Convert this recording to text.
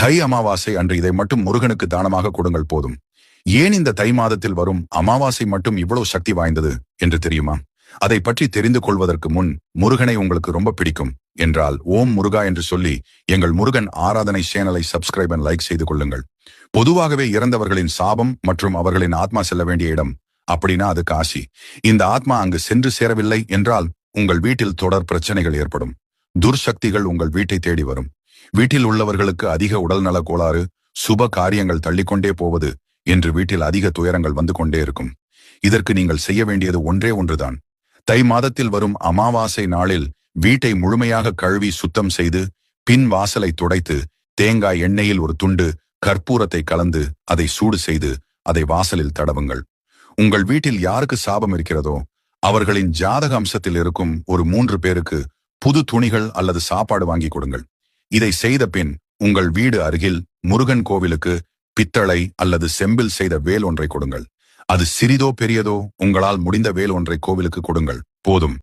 தை அமாவாசை அன்று இதை மட்டும் முருகனுக்கு தானமாக கொடுங்கள் போதும். ஏன் இந்த தை மாதத்தில் வரும் அமாவாசை மட்டும் இவ்வளவு சக்தி வாய்ந்தது என்று தெரியுமா? அதை பற்றி தெரிந்து கொள்வதற்கு முன், முருகனை உங்களுக்கு ரொம்ப பிடிக்கும் என்றால் ஓம் முருகா என்று சொல்லி எங்கள் முருகன் ஆராதனை சேனலை சப்ஸ்கிரைப் அண்ட் லைக் செய்து கொள்ளுங்கள். பொதுவாகவே இறந்தவர்களின் சாபம் மற்றும் அவர்களின் ஆத்மா செல்ல வேண்டிய இடம் அப்படின்னா அது காசி. இந்த ஆத்மா அங்கு சென்று சேரவில்லை என்றால் உங்கள் வீட்டில் தொடர் பிரச்சனைகள் ஏற்படும். துர்சக்திகள் உங்கள் வீட்டை தேடி வரும். வீட்டில் உள்ளவர்களுக்கு அதிக உடல்நல கோளாறு, சுப காரியங்கள் தள்ளிக்கொண்டே போவது என்று வீட்டில் அதிக துயரங்கள் வந்து கொண்டே இருக்கும். இதற்கு நீங்கள் செய்ய வேண்டியது ஒன்றே ஒன்றுதான். தை மாதத்தில் வரும் அமாவாசை நாளில் வீட்டை முழுமையாக கழுவி சுத்தம் செய்து பின் வாசலை துடைத்து தேங்காய் எண்ணெயில் ஒரு துண்டு கற்பூரத்தை கலந்து அதை சூடு செய்து அதை வாசலில் தடவுங்கள். உங்கள் வீட்டில் யாருக்கு சாபம் இருக்கிறதோ அவர்களின் ஜாதக அம்சத்தில் இருக்கும் ஒரு 3 பேருக்கு புது துணிகள் அல்லது சாப்பாடு வாங்கி கொடுங்கள். இதை செய்த பின் உங்கள் வீடு அருகில் முருகன் கோவிலுக்கு பித்தளை அல்லது செம்பில் செய்த வேல் ஒன்றை கொடுங்கள். அது சிறிதோ பெரியதோ உங்களால் முடிந்த வேல் ஒன்றை கோவிலுக்கு கொடுங்கள் போதும்.